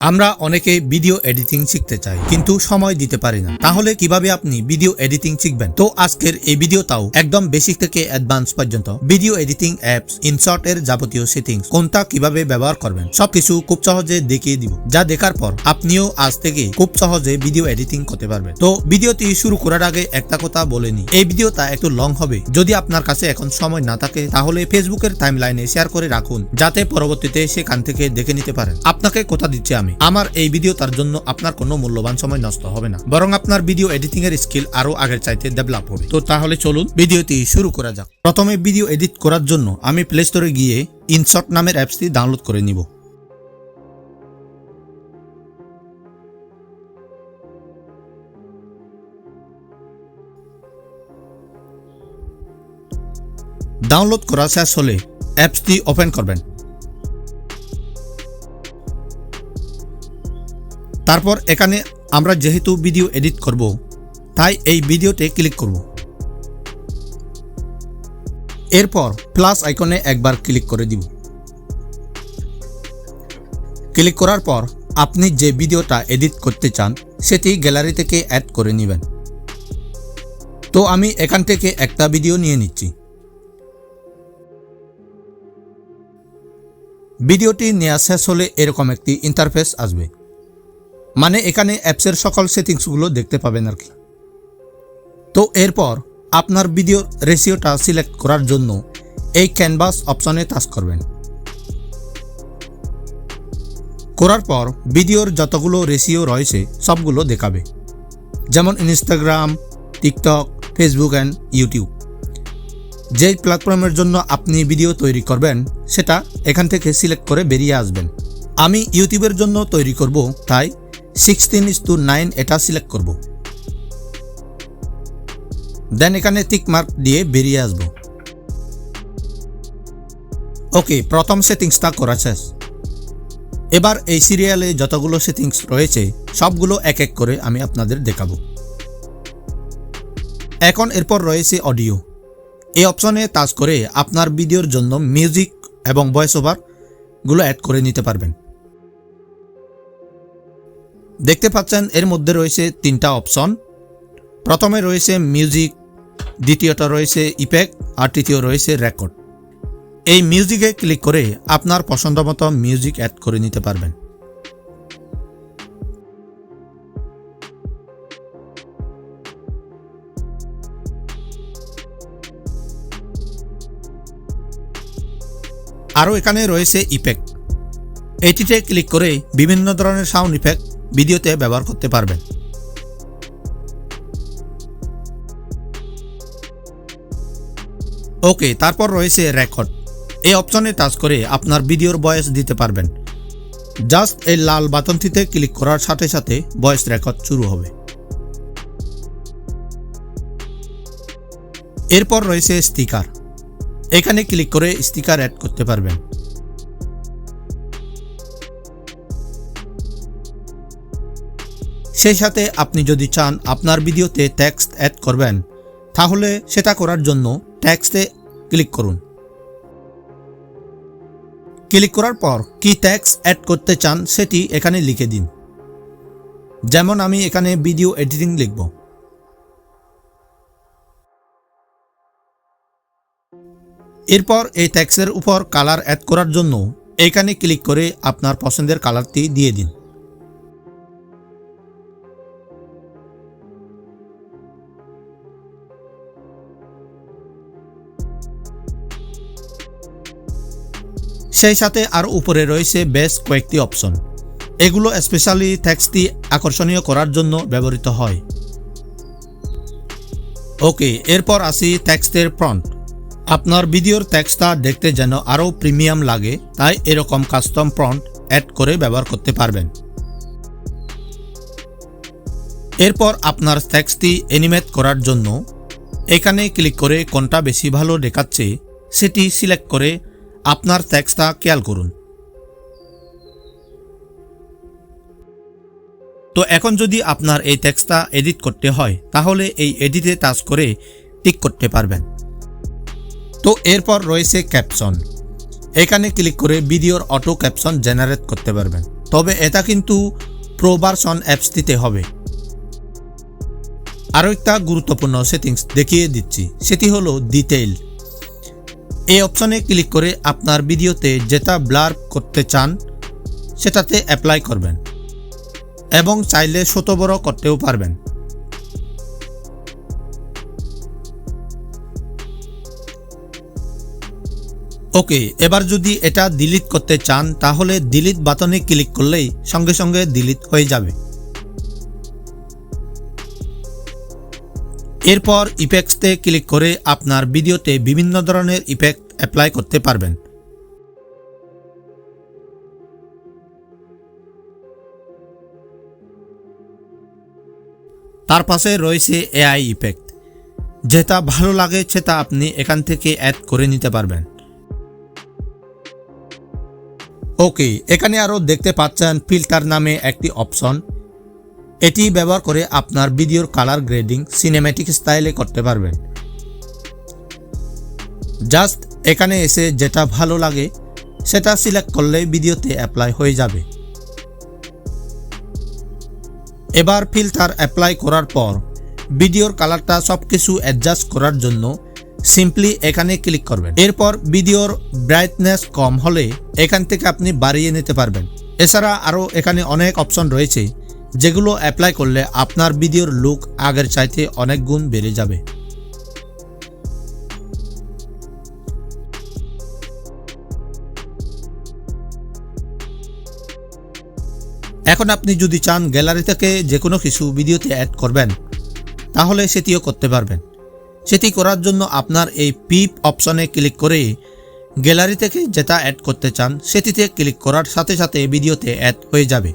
আমরা অনেকে video editing শিখতে চাই কিন্তু সময় দিতে পারি না। তাহলে কিভাবে আপনি ভিডিও এডিটিং শিখবেন? তো আজকের এই ভিডিওটাও একদম বেসিক থেকে অ্যাডভান্স পর্যন্ত ভিডিও এডিটিং অ্যাপস, ইনশর্ট এর যাবতীয় সেটিংস কোনটা কিভাবে ব্যবহার করবেন সবকিছু খুব সহজে দেখিয়ে দিব, যা দেখার পর আপনিও আজ থেকে খুব সহজে ভিডিও এডিটিং করতে পারবেন। তো ভিডিওটি শুরু করার আগে একটা কথা বলে নি, এই ভিডিওটা একটু লং হবে। যদি আপনার কাছে এখন সময় না থাকে তাহলে ফেসবুকের টাইমলাইনে শেয়ার করে রাখুন, যাতে পরবর্তীতে সেখান থেকে দেখে নিতে পারেন। আপনাকে কথা দিচ্ছি আমি, আমার এই ভিডিও তার জন্য আপনার কোনো মূল্যবান সময় নষ্ট হবে না, বরং আপনার ভিডিও এডিটিং এর স্কিল আরো আগের চাইতে ডেভেলপ হবে। তো তাহলে চলুন ভিডিওটি শুরু করা যাক। প্রথমে ভিডিও এডিট করার জন্য আমি প্লে স্টোরে গিয়ে ইনশর্ট নামের অ্যাপসটি ডাউনলোড করে নিব। ডাউনলোড করা শেষ হলে অ্যাপসটি ওপেন করবেন। তারপর এখানে আমরা যেহেতু ভিডিও এডিট করব, তাই এই ভিডিওতে ক্লিক করব। এরপর প্লাস আইকনে একবার ক্লিক করে দিব। ক্লিক করার পর আপনি যে ভিডিওটা এডিট করতে চান সেটি গ্যালারি থেকে অ্যাড করে নেবেন। তো আমি এখান থেকে একটা ভিডিও নিয়ে নিচ্ছি। ভিডিওটি নেওয়া শেষ হলে এরকম একটি ইন্টারফেস আসবে, মানে এখানে অ্যাপসের সকল সেটিংসগুলো দেখতে পাবেন আর কি। তো এরপর আপনার ভিডিওর রেশিওটা সিলেক্ট করার জন্য এই ক্যানভাস অপশনে টাচ করবেন। করার পর ভিডিওর যতগুলো রেশিও রয়েছে সবগুলো দেখাবে, যেমন Instagram, TikTok, Facebook and YouTube. যেই প্ল্যাটফর্মের জন্য আপনি ভিডিও তৈরি করবেন সেটা এখান থেকে সিলেক্ট করে বেরিয়ে আসবেন। আমি ইউটিউবের জন্য তৈরি করব, তাই 16:9 এটা সিলেক্ট করব। দেন এখানে টিক মার্ক দিয়ে বেরিয়ে আসব। ওকে, প্রথম সেটিংসটা করা শেষ। এবার এই সিরিয়ালে যতগুলো সেটিংস রয়েছে সবগুলো এক এক করে আমি আপনাদের দেখাবো। এখন এরপর রয়েছে অডিও। এই অপশনে টাচ করে আপনার ভিডিওর জন্য মিউজিক এবং ভয়েস ওভার গুলো অ্যাড করে নিতে পারবেন। দেখতে পাচ্ছেন এর মধ্যে রয়েছে তিনটা অপশন। প্রথমে রয়েছে মিউজিক, দ্বিতীয়টা রয়েছে ইফেক্ট, আর তৃতীয় রয়েছে রেকর্ড। এই মিউজিকে ক্লিক করে আপনার পছন্দ মতো মিউজিক অ্যাড করে নিতে পারবেন। আরও এখানে রয়েছে ইফেক্ট। এটিতে ক্লিক করে বিভিন্ন ধরনের সাউন্ড ইফেক্ট ভিডিওতে ব্যবহার করতে পারবেন। ওকে, তারপর রয়েছে রেকর্ড। এই অপশনে টাচ করে আপনার ভিডিওর ভয়েস দিতে পারবেন। জাস্ট এই লাল বাটনটিতে ক্লিক করার সাথে সাথে ভয়েস রেকর্ড শুরু হবে। এরপর রয়েছে স্টিকার। এখানে ক্লিক করে স্টিকার অ্যাড করতে পারবেন। সেই সাথে আপনি যদি চান আপনার ভিডিওতে টেক্সট অ্যাড করবেন, তাহলে সেটা করার জন্য টেক্সটে ক্লিক করুন। ক্লিক করার পর কি টেক্সট অ্যাড করতে চান সেটি এখানে লিখে দিন। যেমন আমি এখানে ভিডিও এডিটিং লিখব। এরপর এই টেক্সটের উপর কালার অ্যাড করার জন্য এখানে ক্লিক করে আপনার পছন্দের কালারটি দিয়ে দিন। সেই সাথে আর উপরে রয়েছে বেশ কয়েকটি অপশন। এগুলো স্পেশালি টেক্সটটি আকর্ষণীয় করার জন্য ব্যবহৃত হয়। ওকে, এরপর আসি টেক্সটের ফন্ট। আপনার ভিডিওর টেক্সটটা দেখতে যেন আরও প্রিমিয়াম লাগে, তাই এরকম কাস্টম ফন্ট অ্যাড করে ব্যবহার করতে পারবেন। এরপর আপনার টেক্সটটি অ্যানিমেট করার জন্য এখানে ক্লিক করে কোনটা বেশি ভালো দেখাচ্ছে সেটি সিলেক্ট করে আপনার টেক্সটটা খেয়াল করুন। তো এখন যদি আপনার এই টেক্সটটা এডিট করতে হয় তাহলে এই এডিটে টাচ করে টিক করতে পারবেন। তো এরপর রয়েছে ক্যাপশন। এখানে ক্লিক করে ভিডিওর অটো ক্যাপশন জেনারেট করতে পারবেন। তবে এটা কিন্তু প্রো ভার্সন অ্যাপসটিতে হবে। আরও একটা গুরুত্বপূর্ণ সেটিংস দেখিয়ে দিচ্ছি, সেটি হলো ডিটেইল। এই অপশনে ক্লিক করে আপনার ভিডিওতে যেটা ব্লার করতে চান সেটাতে অ্যাপ্লাই করবেন এবং চাইলে ছোট বড় করতেও পারবেন। ওকে, এবার যদি এটা ডিলিট করতে চান তাহলে ডিলিট বাটনে ক্লিক করলেই সঙ্গে সঙ্গে ডিলিট হয়ে যাবে। এরপর ইফেক্টসে ক্লিক করে আপনার ভিডিওতে বিভিন্ন ধরনের ইফেক্ট অ্যাপ্লাই করতে পারবেন। তার পাশে রয়েছে এআই ইফেক্ট, যেটা ভালো লাগে সেটা আপনি এখান থেকে অ্যাড করে নিতে পারবেন। ওকে, এখানে আরও দেখতে পাচ্ছেন ফিল্টার নামে একটি অপশন। এটি ব্যবহার করে আপনার ভিডিওর কালার গ্রেডিং সিনেম্যাটিক স্টাইলে করতে পারবেন। জাস্ট এখানে এসে যেটা ভালো লাগে সেটা সিলেক্ট করলেই ভিডিওতে অ্যাপ্লাই হয়ে যাবে। এবার ফিল্টার অ্যাপ্লাই করার পর ভিডিওর কালারটা সবকিছু অ্যাডজাস্ট করার জন্য সিম্পলি এখানে ক্লিক করবেন। এরপর ভিডিওর ব্রাইটনেস কম হলে এখান থেকে আপনি বাড়িয়ে নিতে পারবেন। এছাড়া আরও এখানে অনেক অপশন রয়েছে যেগুলো অ্যাপ্লাই করলে আপনার ভিডিওর লুক আগের চাইতে অনেক গুণ বেড়ে যাবে। এখন আপনি যদি চান গ্যালারি থেকে যে কোনো কিছু ভিডিওতে অ্যাড করবেন তাহলে সেটিও করতে পারবেন। সেটি করার জন্য আপনার এই পিপ অপশনে ক্লিক করে গ্যালারি থেকে যেটা অ্যাড করতে চান সেটিতে ক্লিক করার সাথে সাথে ভিডিওতে অ্যাড হয়ে যাবে।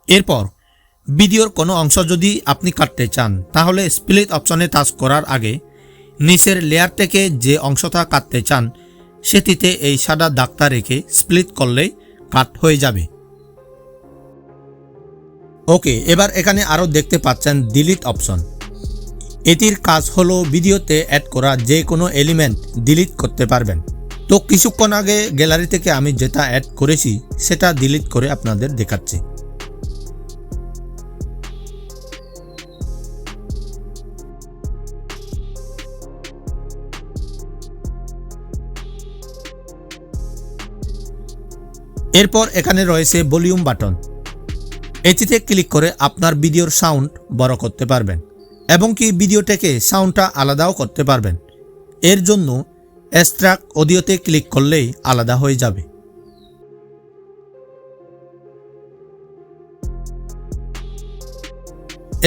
এরপর ভিডিওর কোনো অংশ যদি আপনি কাটতে চান তাহলে স্প্লিট অপশনে টাচ করার আগে নিচের লেয়ার থেকে যে অংশটা কাটতে চান সেটিতে এই সাদা দাগটা রেখে স্প্লিট করলেই কাট হয়ে যাবে। ওকে, এবার এখানে আরও দেখতে পাচ্ছেন ডিলিট অপশন। এটির কাজ হলো ভিডিওতে অ্যাড করা যে কোনো এলিমেন্ট ডিলিট করতে পারবেন। তো কিছুক্ষণ আগে গ্যালারি থেকে আমি যেটা অ্যাড করেছি সেটা ডিলিট করে আপনাদের দেখাচ্ছি। এরপর এখানে রয়েছে ভলিউম বাটন। এটিতে ক্লিক করে আপনার ভিডিওর সাউন্ড বড় করতে পারবেন এবং কি ভিডিওটাকে সাউন্ডটা আলাদাও করতে পারবেন। এর জন্য এক্সট্রাক্ট অডিওতে ক্লিক করলেই আলাদা হয়ে যাবে।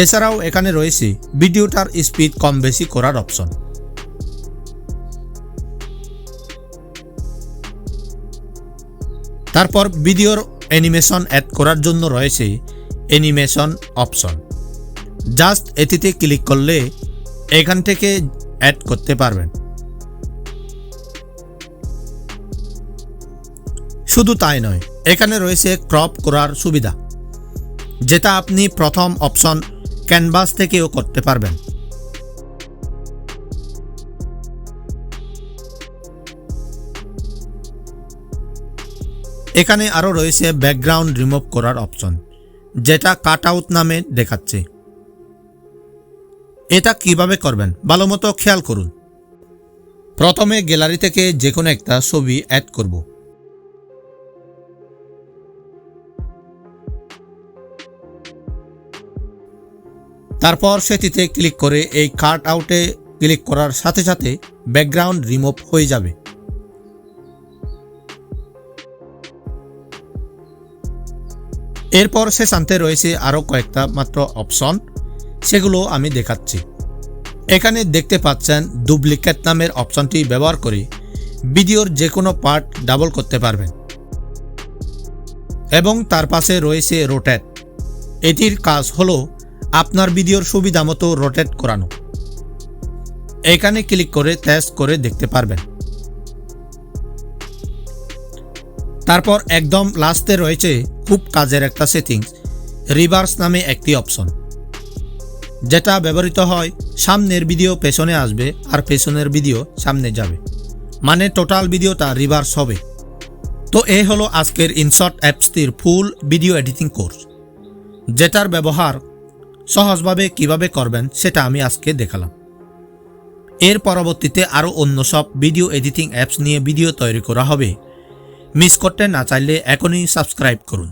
এছাড়াও এখানে রয়েছে ভিডিওটার স্পিড কম বেশি করার অপশন। তারপর ভিডিওর অ্যানিমেশন অ্যাড করার জন্য রয়েছে অ্যানিমেশন অপশন। জাস্ট এটিতে ক্লিক করলে এখান থেকে অ্যাড করতে পারবেন। শুধু তাই নয়, এখানে রয়েছে ক্রপ করার সুবিধা, যেটা আপনি প্রথম অপশন ক্যানভাস থেকেও করতে পারবেন। এখানে আরও রয়েছে ব্যাকগ্রাউন্ড রিমুভ করার অপশন, যেটা কাট আউট নামে দেখাচ্ছে। এটা কিভাবে করবেন ভালোমতো খেয়াল করুন। প্রথমে গ্যালারি থেকে যে কোনো একটা ছবি অ্যাড করব। তারপর সেটিতে ক্লিক করে এই কাট আউটে ক্লিক করার সাথে সাথে ব্যাকগ্রাউন্ড রিমুভ হয়ে যাবে। এরপর শেষান্তে রয়েছে আরও কয়েকটা মাত্র অপশন, সেগুলো আমি দেখাচ্ছি। এখানে দেখতে পাচ্ছেন ডুপ্লিকেট নামের অপশনটি ব্যবহার করে ভিডিওর যে কোনো পার্ট ডাবল করতে পারবেন এবং তার পাশে রয়েছে রোটেট। এটির কাজ হলো আপনার ভিডিওর সুবিধা মতো রোটেট করানো। এখানে ক্লিক করে টেস্ট করে দেখতে পারবেন। তারপর একদম লাস্টে রয়েছে খুব কাজের একটা সেটিংস, রিভার্স নামে একটি অপশন। যেটা ব্যবহৃত হয় সামনের ভিডিও পেছনে আসবে আর পেছনের ভিডিও সামনে যাবে, মানে টোটাল ভিডিওটা রিভার্স হবে। তো এই হলো আজকের ইনশর্ট অ্যাপসটির ফুল ভিডিও এডিটিং কোর্স, যেটার ব্যবহার সহজভাবে কিভাবে করবেন সেটা আমি আজকে দেখালাম। এর পরবর্তীতে আরও অন্য সব ভিডিও এডিটিং অ্যাপস নিয়ে ভিডিও তৈরি করা হবে। মিস করতে না চাইলে এখনই সাবস্ক্রাইব করুন।